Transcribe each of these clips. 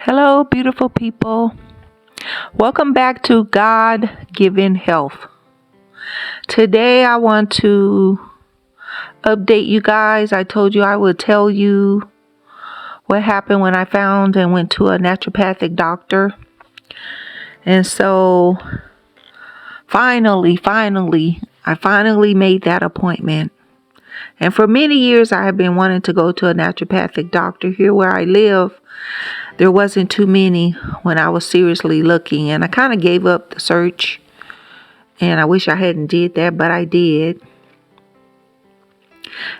Hello, beautiful people. Welcome back to God Given Health. Today, I want to update you guys. I told you I would tell you what happened when I found and went to a naturopathic doctor. And so, I finally made that appointment. And for many years, I have been wanting to go to a naturopathic doctor here where I live. There wasn't too many when I was seriously looking, and I kind of gave up the search. And I wish I hadn't did that, but I did.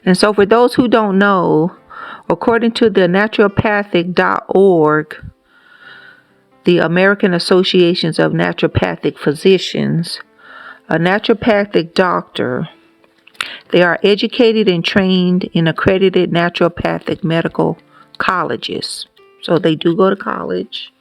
And so for those who don't know, according to the naturopathic.org, the American Associations of Naturopathic Physicians, a naturopathic doctor, they are educated and trained in accredited naturopathic medical colleges. So they do go to college.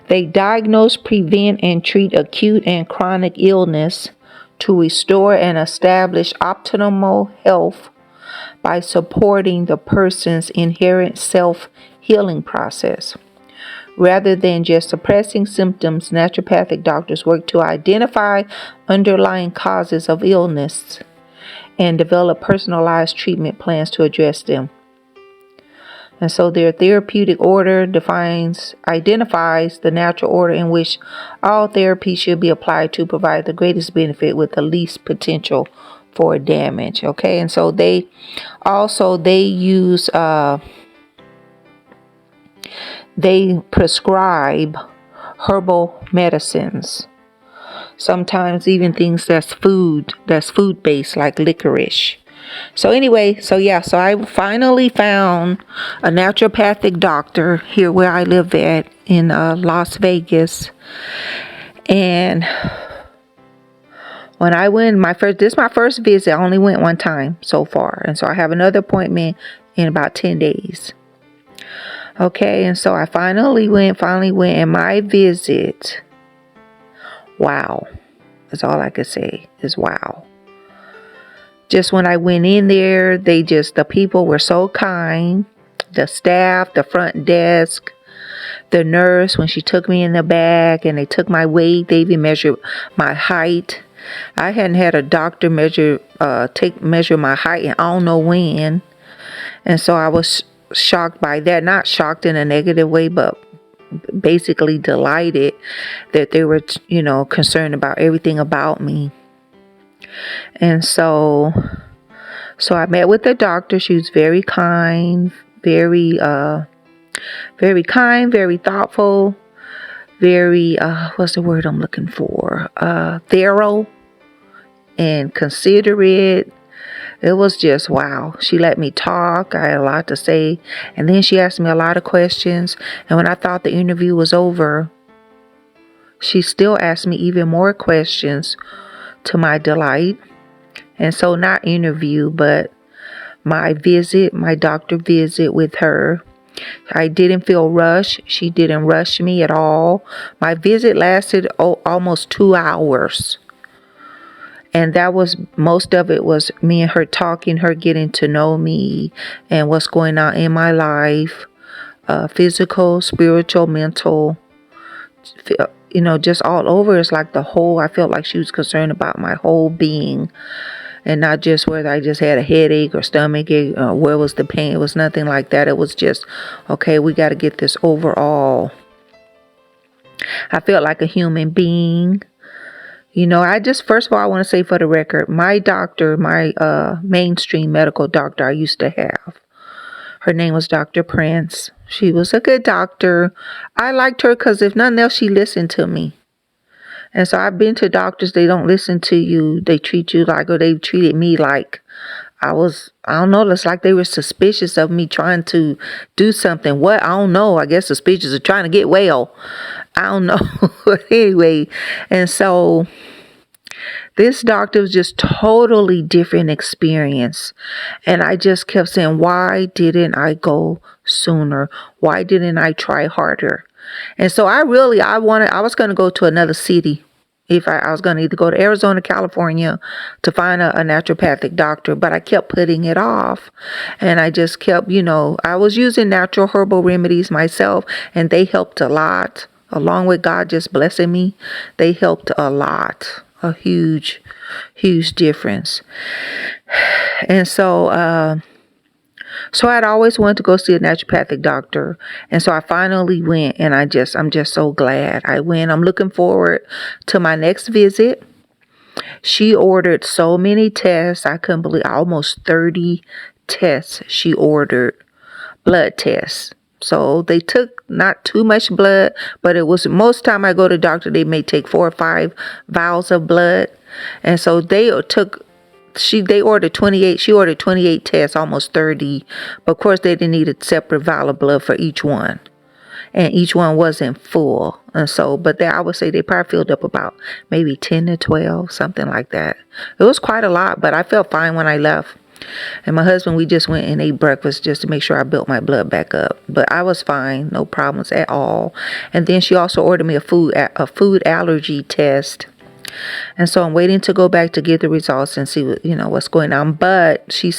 They diagnose, prevent, and treat acute and chronic illness to restore and establish optimal health by supporting the person's inherent self-healing process. Rather than just suppressing symptoms, naturopathic doctors work to identify underlying causes of illness and develop personalized treatment plans to address them. And so their therapeutic order identifies the natural order in which all therapy should be applied to provide the greatest benefit with the least potential for damage. Okay, and so they use they prescribe herbal medicines. Sometimes even things that's food based, like licorice. So anyway, so I finally found a naturopathic doctor here where I live at in Las Vegas. And when I went, this is my first visit. I only went one time so far. And so I have another appointment in about 10 days. Okay, and so I finally went, and my visit, wow. That's all I could say is wow. Just when I went in there, the people were so kind. The staff, the front desk, the nurse, when she took me in the back and they took my weight, they even measured my height. I hadn't had a doctor measure my height in I don't know when. And so I was shocked by that. Not shocked in a negative way, but basically delighted that they were, concerned about everything about me. And so I met with the doctor. She was very kind, very thoughtful, very, what's the word I'm looking for? Thorough and considerate. It was just wow. She let me talk. I had a lot to say. And then she asked me a lot of questions. And when I thought the interview was over, she still asked me even more questions, to my delight. And so not interview, but my doctor visit with her, I didn't feel rushed. She didn't rush me at all. My visit lasted almost 2 hours. And that was, most of it was me and her talking, her getting to know me and what's going on in my life, physical, spiritual, mental, just all over. It's like I felt like she was concerned about my whole being and not just whether I just had a headache or stomach ache or where was the pain. It was nothing like that. It was just, okay, we got to get this overall. I felt like a human being. First of all, I want to say for the record, my doctor, my mainstream medical doctor I used to have, her name was Dr. Prince. She was a good doctor. I liked her because if nothing else, she listened to me. And so I've been to doctors, they don't listen to you. They treat you like, or they treated me like I don't know, it's like they were suspicious of me trying to do something. What? I don't know. I guess suspicious of trying to get well. I don't know. But anyway, and so this doctor was just totally different experience. And I just kept saying, why didn't I go sooner? Why didn't I try harder? And so I was going to go to another city if I was going to either go to Arizona, California to find a naturopathic doctor, but I kept putting it off. And I just kept, I was using natural herbal remedies myself, and they helped a lot. Along with God just blessing me, they helped a lot, a huge, huge difference. And so I'd always wanted to go see a naturopathic doctor. And so I finally went, and I'm just so glad I went. I'm looking forward to my next visit. She ordered so many tests. I couldn't believe almost 30 tests she ordered, blood tests. So they took not too much blood, but it was most time I go to the doctor, they may take 4 or 5 vials of blood. And so they ordered 28. She ordered 28 tests, almost 30. But of course, they didn't need a separate vial of blood for each one. And each one wasn't full. And so, but I would say they probably filled up about maybe 10 to 12, something like that. It was quite a lot, but I felt fine when I left. And my husband, we just went and ate breakfast just to make sure I built my blood back up. But I was fine, no problems at all. And then she also ordered me a food allergy test. And so I'm waiting to go back to get the results and see what's going on. But she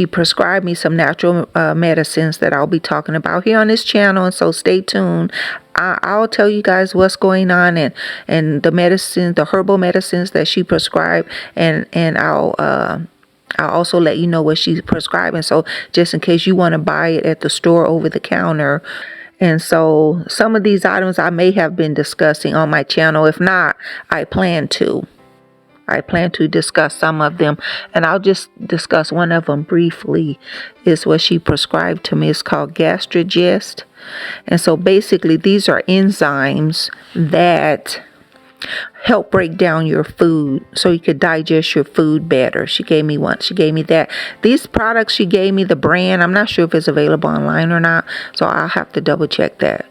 prescribed me some natural medicines that I'll be talking about here on this channel. And so stay tuned. I'll tell you guys what's going on and the herbal medicines that she prescribed, and I'll also let you know what she's prescribing. So just in case you want to buy it at the store over the counter. And so some of these items I may have been discussing on my channel. If not, I plan to discuss some of them. And I'll just discuss one of them briefly. Is what she prescribed to me. It's called Gastrogest. And so basically these are enzymes that help break down your food so you could digest your food better. She gave me one. She gave me that. These products, she gave me the brand. I'm not sure if it's available online or not, so I'll have to double check that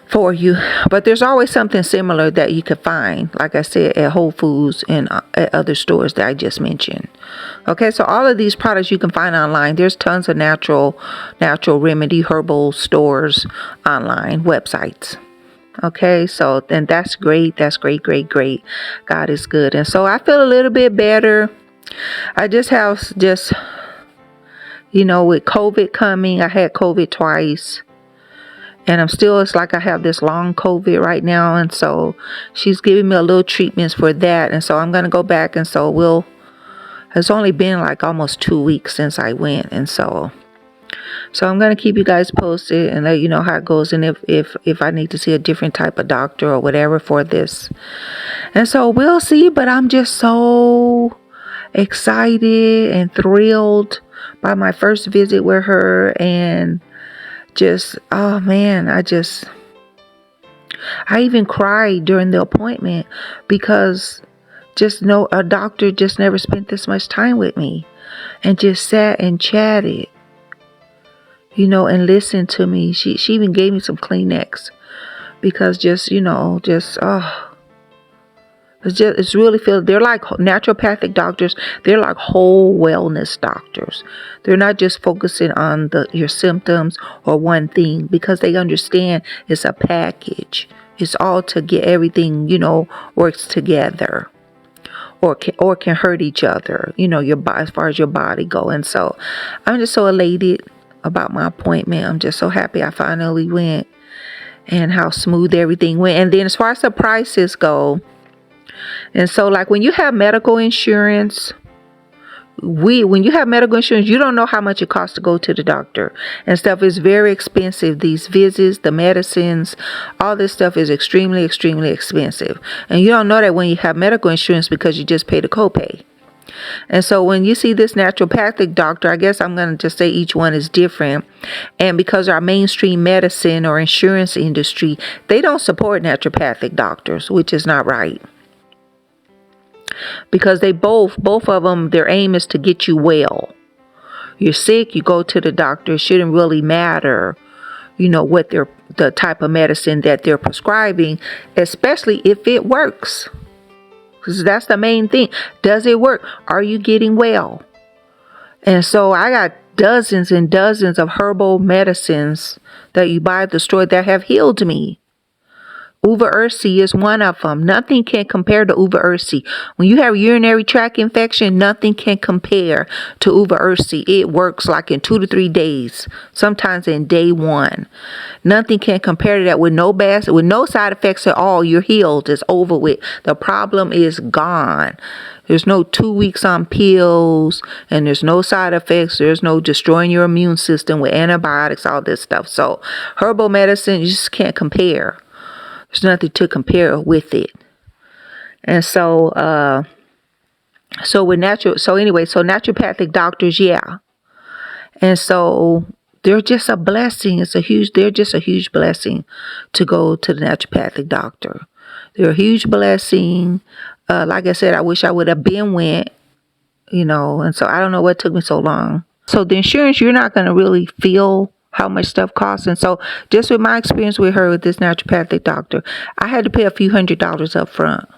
for you. But there's always something similar that you could find, like I said, at Whole Foods and at other stores that I just mentioned. Okay, so all of these products you can find online. There's tons of natural remedy herbal stores online, websites. Okay, so then that's great. That's great. God is good. And so I feel a little bit better. I with COVID coming, I had COVID twice. And it's like I have this long COVID right now. And so she's giving me a little treatments for that. And so I'm going to go back. And so it's only been like almost 2 weeks since I went. And so I'm going to keep you guys posted and let you know how it goes, and if I need to see a different type of doctor or whatever for this. And so we'll see, but I'm just so excited and thrilled by my first visit with her, and just, oh man, I even cried during the appointment because a doctor just never spent this much time with me and just sat and chatted. And listen to me. She even gave me some Kleenex because it's really they're like naturopathic doctors. They're like whole wellness doctors. They're not just focusing on your symptoms or one thing, because they understand it's a package. It's all to get everything, works together. Or can hurt each other, as far as your body go. And so I'm just so elated about my appointment. I'm just so happy I finally went, and how smooth everything went. And then as far as the prices go, and so like when you have medical insurance, you don't know how much it costs to go to the doctor and stuff. Is very expensive. These visits, the medicines, all this stuff is extremely, extremely expensive. And you don't know that when you have medical insurance because you just pay the copay. And so when you see this naturopathic doctor, I guess I'm going to just say each one is different. And because our mainstream medicine or insurance industry, they don't support naturopathic doctors, which is not right. Because they both of them, their aim is to get you well. You're sick, you go to the doctor. It shouldn't really matter, what the type of medicine that they're prescribing, especially if it works. Because that's the main thing. Does it work? Are you getting well? And so I got dozens and dozens of herbal medicines that you buy at the store that have healed me Uva ursi is one of them. Nothing can compare to uva ursi. When you have urinary tract infection, nothing can compare to uva ursi. It works like in 2 to 3 days, sometimes in day 1. Nothing can compare to that. With no side effects at all, you're healed. It's over with. The problem is gone. There's no 2 weeks on pills, and there's no side effects. There's no destroying your immune system with antibiotics, all this stuff. So herbal medicine, you just can't compare. There's nothing to compare with it. And so naturopathic doctors, yeah. And so they're just a blessing. They're just a huge blessing to go to the naturopathic doctor. They're a huge blessing. Like I said, I wish I would have went, and so I don't know what took me so long. So the insurance, you're not going to really feel how much stuff costs. And so just with my experience with this naturopathic doctor, I had to pay a few $100s up front.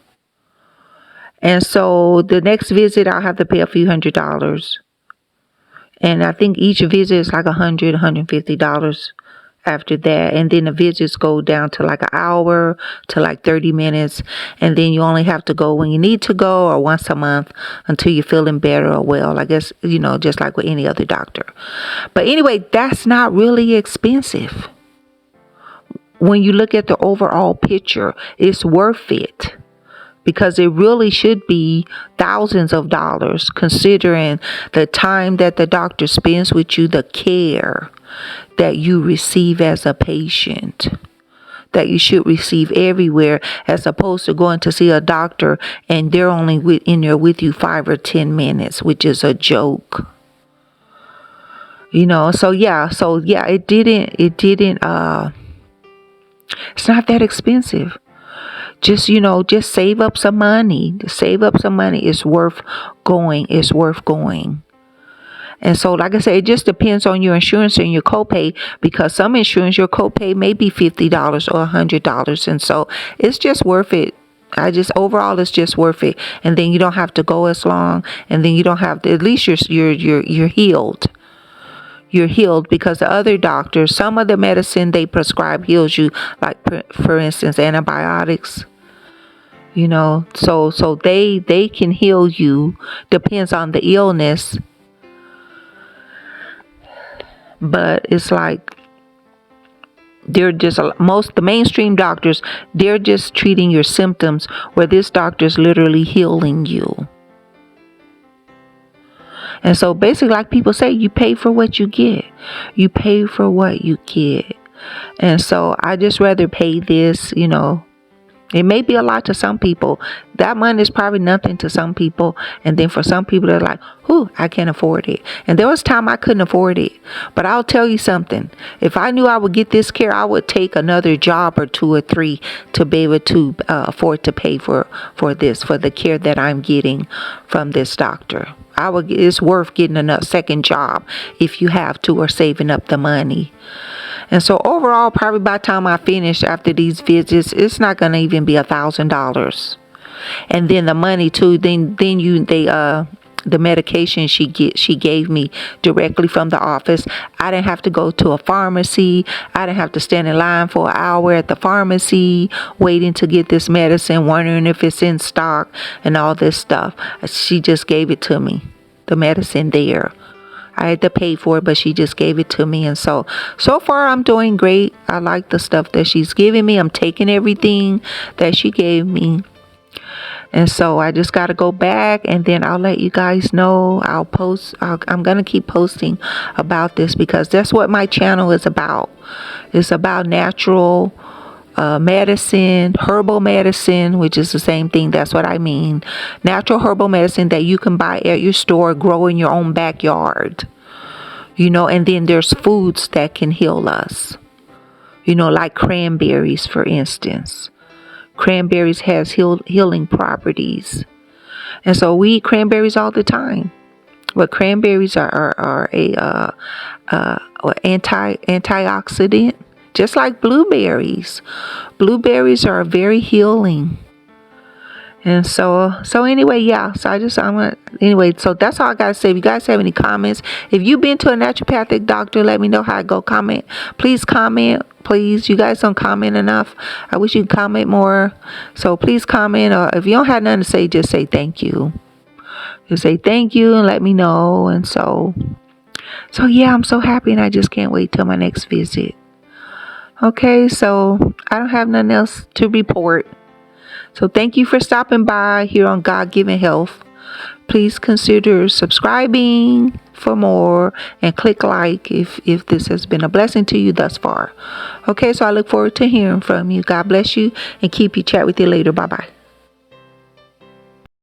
And so the next visit, I'll have to pay a few $100s. And I think each visit is like $150 after that. And then the visits go down to like an hour to like 30 minutes. And then you only have to go when you need to go, or once a month until you're feeling better or well. I guess, just like with any other doctor. But anyway, that's not really expensive. When you look at the overall picture, it's worth it. Because it really should be thousands of dollars, considering the time that the doctor spends with you, the care that you receive as a patient, that you should receive everywhere, as opposed to going to see a doctor and they're only in there with you 5 or 10 minutes, which is a joke. So yeah, it's not that expensive. Just save up some money. It's worth going. And so, like I said, it just depends on your insurance and your copay, because some insurance, your copay may be $50 or $100. And so it's just worth it. Overall, it's just worth it. And then you don't have to go as long. And then you don't have to, at least you're healed. You're healed, because the other doctors, some of the medicine they prescribe heals you, like for instance, antibiotics. So they can heal you, depends on the illness. But it's like the mainstream doctors, they're just treating your symptoms, where this doctor's literally healing you. And so basically, like people say, you pay for what you get. And so I just rather pay this, It may be a lot to some people. That money is probably nothing to some people. And then for some people, they're like, I can't afford it. And there was time I couldn't afford it. But I'll tell you something. If I knew I would get this care, I would take another job or 2 or 3 to be able to afford to pay for the care that I'm getting from this doctor. It's worth getting a second job if you have to, or saving up the money. And so overall, probably by the time I finish after these visits, it's not going to even be $1,000. And then the money too, the medication she gave me directly from the office. I didn't have to go to a pharmacy. I didn't have to stand in line for an hour at the pharmacy waiting to get this medicine, wondering if it's in stock and all this stuff. She just gave it to me, the medicine there. I had to pay for it, but she just gave it to me. And so far I'm doing great. I like the stuff that she's giving me. I'm taking everything that she gave me. And so I just got to go back, and then I'll let you guys know. I'm going to keep posting about this, because that's what my channel is about. It's about natural medicine, herbal medicine, which is the same thing. That's what I mean. Natural herbal medicine that you can buy at your store, grow in your own backyard. And then there's foods that can heal us. Like cranberries, for instance. Cranberries has healing properties. And so we eat cranberries all the time. But cranberries are a antioxidant, just like blueberries. Blueberries are very healing. And so anyway, yeah. So anyway, so that's all I gotta say. If you guys have any comments, if you've been to a naturopathic doctor, let me know how I go. Comment. Please comment. Please, you guys don't comment enough. I wish you'd comment more. So please comment, or if you don't have nothing to say, just say thank you. Just say thank you and let me know. And so yeah, I'm so happy, and I just can't wait till my next visit. Okay, so I don't have nothing else to report. So thank you for stopping by here on God Given Health. Please consider subscribing for more and click like if this has been a blessing to you thus far. Okay, so I look forward to hearing from you. God bless you and keep you. Chat with you later. Bye-bye.